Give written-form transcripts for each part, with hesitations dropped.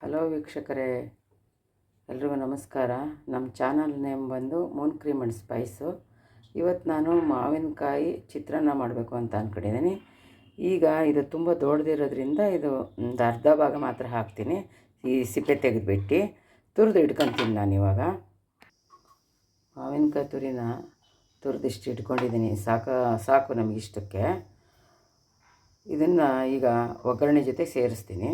Hello ವೀಕ್ಷಕರೇ, ಎಲ್ರಿಗೂ ನಮಸ್ಕಾರ. ನಮ್ಮ ಚಾನಲ್ ನೇಮ್ ಬಂದು ಮೂನ್ ಕ್ರೀಮ್ ಆ್ಯಂಡ್ ಸ್ಪೈಸು. ಇವತ್ತು ನಾನು ಮಾವಿನಕಾಯಿ ಚಿತ್ರಾನ್ನ ಮಾಡಬೇಕು ಅಂತ ಅಂದ್ಕೊಂಡಿದ್ದೀನಿ. ಈಗ ಇದು ತುಂಬ ದೊಡ್ಡದಿರೋದ್ರಿಂದ ಇದು ಒಂದು ಅರ್ಧ ಭಾಗ ಮಾತ್ರ ಹಾಕ್ತೀನಿ. ಈ ಸಿಪ್ಪೆ ತೆಗೆದುಬಿಟ್ಟು ತುರಿದು ಇಟ್ಕೊತೀನಿ. ನಾನು ಇವಾಗ ಮಾವಿನಕಾಯಿ ತುರಿದಿಷ್ಟು ಇಟ್ಕೊಂಡಿದ್ದೀನಿ. ಸಾಕು ನಮಗಿಷ್ಟಕ್ಕೆ. ಇದನ್ನು ಈಗ ಒಗ್ಗರಣೆ ಜೊತೆ ಸೇರಿಸ್ತೀನಿ.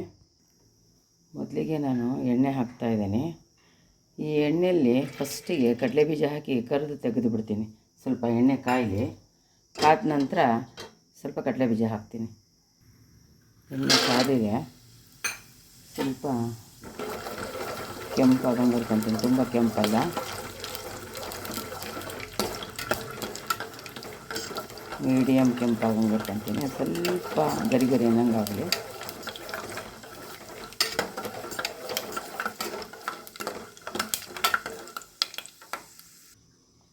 ಮೊದಲಿಗೆ ನಾನು ಎಣ್ಣೆ ಹಾಕ್ತಾಯಿದ್ದೀನಿ. ಈ ಎಣ್ಣೆಯಲ್ಲಿ ಫಸ್ಟಿಗೆ ಕಡಲೆಬೀಜ ಹಾಕಿ ಕರಿದು ತೆಗೆದು ಬಿಡ್ತೀನಿ. ಸ್ವಲ್ಪ ಎಣ್ಣೆ ಕಾದ ನಂತರ ಸ್ವಲ್ಪ ಕಡಲೆಬೀಜ ಹಾಕ್ತೀನಿ. ಎಣ್ಣೆ ಕಾದಿದೆ, ಸ್ವಲ್ಪ ಕೆಂಪಾಗಂಗೆ ಹುರ್ಕೊತೀನಿ. ತುಂಬ ಕೆಂಪಲ್ಲ, ಮೀಡಿಯಮ್ ಕೆಂಪಾಗಂಗೆ ಹುರ್ಕೊತೀನಿ. ಸ್ವಲ್ಪ ಗರಿ ಅನ್ನಂಗಾಗಲಿ.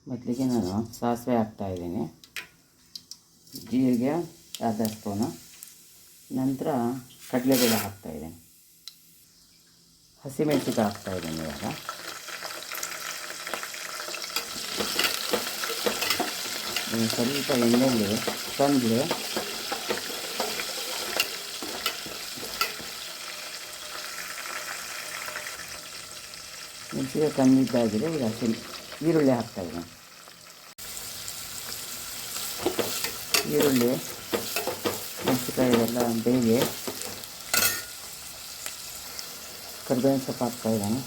ಮೊದಲಿಗೆ ನಾನು ಸಾಸಿವೆ ಹಾಕ್ತಾಯಿದ್ದೀನಿ, ಜೀರಿಗೆ ಅರ್ಧ ಸ್ಪೂನು, ನಂತರ ಕಡಲೆಬೇಳೆ ಹಾಕ್ತಾಯಿದ್ದೀನಿ, ಹಸಿಮೆಣಸಿಕಾಯಿ ಹಾಕ್ತಾಯಿದ್ದೀನಿ. ಇವಾಗ ಸ್ವಲ್ಪ ಎಣ್ಣೆಯಲ್ಲಿ ತಂದು ಮೆಣಸಿಗೆ ಕಂದಿದ್ದಾಗಿದೆ. ಈಗ ಈರುಳ್ಳಿ ಹಾಕ್ತಾಯಿದ್ದೀನಿ. ಈರುಳ್ಳಿ ಮೆಣಸಿಕಾಯಿ ಎಲ್ಲ ಬೇಯಿಸಿ ಕರಿಬೇವಿನ ಸೊಪ್ಪು ಹಾಕ್ತಾಯಿದ್ದಾನೆ.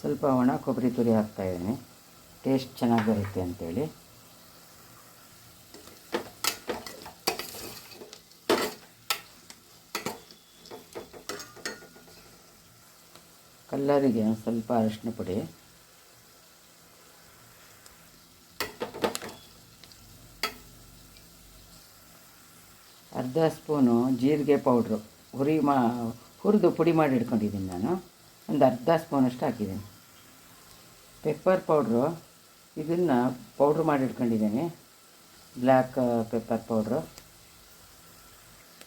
ಸ್ವಲ್ಪ ಒಣ ಕೊಬ್ಬರಿ ತುರಿ ಹಾಕ್ತಾಯಿದ್ದೀನಿ, ಟೇಸ್ಟ್ ಚೆನ್ನಾಗಿ ಬರುತ್ತೆ ಅಂಥೇಳಿ. ಕಲ್ಲರಿಗೆ ಸ್ವಲ್ಪ ಅರಿಶಿನ ಪುಡಿ, ಅರ್ಧ ಸ್ಪೂನು ಜೀರಿಗೆ ಪೌಡ್ರು ಹುರಿದು ಪುಡಿ ಮಾಡಿ ಇಟ್ಕೊಂಡಿದ್ದೀನಿ. ನಾನು ಒಂದು ಅರ್ಧ ಸ್ಪೂನಷ್ಟು ಹಾಕಿದ್ದೀನಿ. ಪೆಪ್ಪರ್ ಪೌಡ್ರು, ಇದನ್ನು ಪೌಡ್ರ್ ಮಾಡಿ ಇಟ್ಕೊಂಡಿದ್ದೀನಿ, ಬ್ಲ್ಯಾಕ್ ಪೆಪ್ಪರ್ ಪೌಡ್ರು.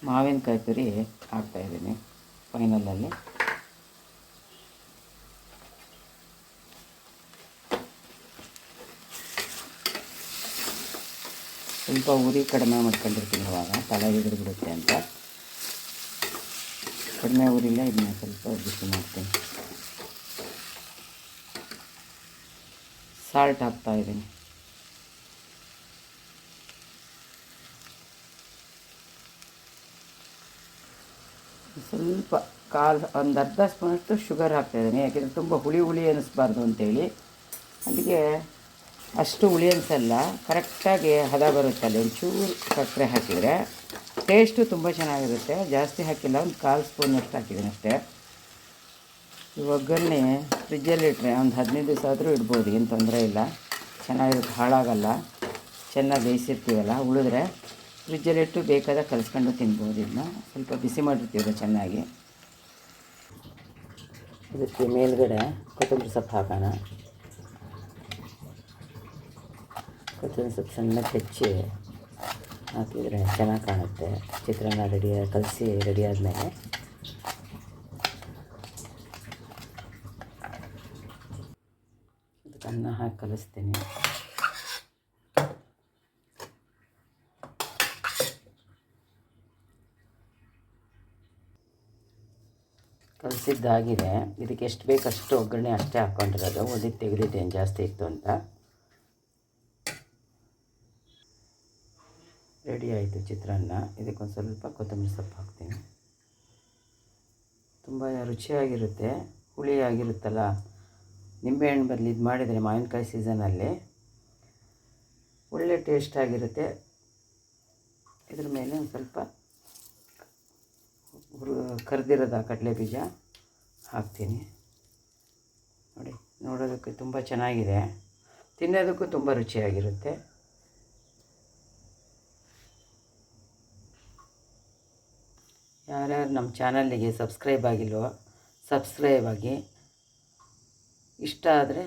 ಮಾವಿನಕಾಯಿ ತುರಿ ಹಾಕ್ತಾಯಿದ್ದೀನಿ ಫೈನಲಲ್ಲಿ. ಸ್ವಲ್ಪ ಉರಿ ಕಡಿಮೆ ಮಾಡ್ಕೊಂಡಿರ್ತೀನಿ. ಇವಾಗ ತಲೆ ಬಿಡುತ್ತೆ ಅಂತ ಕಡಿಮೆ ಉರಿಲ್ಲ, ಇದನ್ನ ಸ್ವಲ್ಪ ಬಿಸಿ ಮಾಡ್ತೀನಿ. ಸಾಲ್ಟ್ ಹಾಕ್ತಾಯಿದ್ದೀನಿ. ಸ್ವಲ್ಪ ಒಂದು ಅರ್ಧ ಸ್ಪೂನಷ್ಟು ಶುಗರ್ ಹಾಕ್ತಾಯಿದ್ದೀನಿ, ಯಾಕೆಂದರೆ ತುಂಬ ಹುಳಿ ಅನ್ನಿಸ್ಬಾರ್ದು ಅಂತೇಳಿ. ಅಲ್ಲಿಗೆ ಅಷ್ಟು ಹುಳಿ ಅನಿಸಲ್ಲ, ಕರೆಕ್ಟಾಗಿ ಹದ ಬರುತ್ತಲ್ಲ. ಒಂಚೂರು ಸಕ್ಕರೆ ಹಾಕಿದರೆ ಟೇಸ್ಟು ತುಂಬ ಚೆನ್ನಾಗಿರುತ್ತೆ. ಜಾಸ್ತಿ ಹಾಕಿಲ್ಲ, ಒಂದು 1/4 ಸ್ಪೂನಷ್ಟು ಹಾಕಿದ್ದೀನಿ ಅಷ್ಟೇ. ಈ ಒಗ್ಗರಣೆ ಫ್ರಿಜ್ಜಲ್ಲಿಟ್ಟರೆ ಒಂದು 15 ದಿವಸ ಆದರೂ ಇಡ್ಬೋದು, ಏನು ತೊಂದರೆ ಇಲ್ಲ. ಚೆನ್ನಾಗಿರುತ್ತೆ, ಹಾಳಾಗಲ್ಲ. ಚೆನ್ನಾಗಿ ಬೇಯಿಸಿರ್ತೀವಲ್ಲ, ಉಳಿದ್ರೆ ಫ್ರಿಜ್ಜಲ್ಲಿಟ್ಟು ಬೇಕಾದಾಗ ಕಲಿಸ್ಕೊಂಡು ತಿನ್ಬೋದು. ಇದನ್ನ ಸ್ವಲ್ಪ ಬಿಸಿ ಮಾಡಿರ್ತೀವಲ್ಲ ಚೆನ್ನಾಗಿ. ಇದಕ್ಕೆ ಮೇಲ್ಗಡೆ ಕೊತ್ತಂಬರಿ ಸೊಪ್ಪು ಹಾಕೋಣ. ಕೊತ್ತಂಬರಿ ಸೊಪ್ಪು ಸಣ್ಣಗೆ ಹೆಚ್ಚಿ ಹಾಕಿದರೆ ಚೆನ್ನಾಗಿ ಕಾಣುತ್ತೆ. ಚಿತ್ರಾನ್ನ ಕಲಸಿ ರೆಡಿ ಆದಮೇಲೆ ಅದಕ್ಕೆ ಅನ್ನ ಹಾಕಿ ಕಲಿಸ್ತೀನಿ. ಕಲಸಿದ್ದಾಗಿದೆ. ಇದಕ್ಕೆ ಎಷ್ಟು ಬೇಕಷ್ಟು ಒಗ್ಗರಣೆ ಅಷ್ಟೇ ಹಾಕ್ಕೊಂಡಿರೋದು, ಉಳಿದು ತೆಗೆದಿದ್ದೇನು ಜಾಸ್ತಿ ಇತ್ತು ಅಂತ. ರೆಡಿ ಆಯಿತು ಚಿತ್ರಾನ್ನ. ಇದಕ್ಕೊಂದು ಸ್ವಲ್ಪ ಕೊತ್ತಂಬರಿ ಸೊಪ್ಪು ಹಾಕ್ತೀನಿ. ತುಂಬ ರುಚಿಯಾಗಿರುತ್ತೆ, ಹುಳಿಯಾಗಿರುತ್ತಲ್ಲ. ನಿಂಬೆಹಣ್ಣು ಬದಲು ಇದು ಮಾಡಿದರೆ ಮಾವಿನಕಾಯಿ ಸೀಸನಲ್ಲಿ ಒಳ್ಳೆ ಟೇಸ್ಟ್ ಆಗಿರುತ್ತೆ. ಇದ್ರ ಮೇಲೆ ಒಂದು ಸ್ವಲ್ಪ ಕರಿದಿರೋದ ಕಡಲೆಬೀಜ ಹಾಕ್ತೀನಿ. ನೋಡೋದಕ್ಕೆ ತುಂಬ ಚೆನ್ನಾಗಿದೆ, ತಿನ್ನೋದಕ್ಕೂ ತುಂಬ ರುಚಿಯಾಗಿರುತ್ತೆ. ಯಾರ್ಯಾರು ನಮ್ಮ ಚಾನಲ್ಲಿಗೆ ಸಬ್ಸ್ಕ್ರೈಬ್ ಆಗಿಲ್ವೋ ಸಬ್ಸ್ಕ್ರೈಬ್ ಆಗಿ. ಇಷ್ಟ ಆದರೆ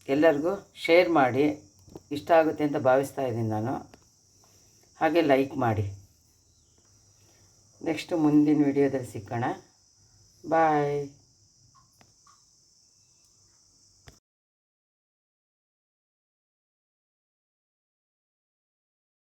ಎಲ್ಲರಿಗೂ ಶೇರ್ ಮಾಡಿ. ಇಷ್ಟ ಆಗುತ್ತೆ ಅಂತ ಭಾವಿಸ್ತಾ ಇದ್ದೀನಿ ನಾನು. ಹಾಗೆ ಲೈಕ್ ಮಾಡಿ. ನೆಕ್ಸ್ಟ್ ಮುಂದಿನ ವಿಡಿಯೋದಲ್ಲಿ ಸಿಕ್ಕೋಣ. ಬಾಯ್.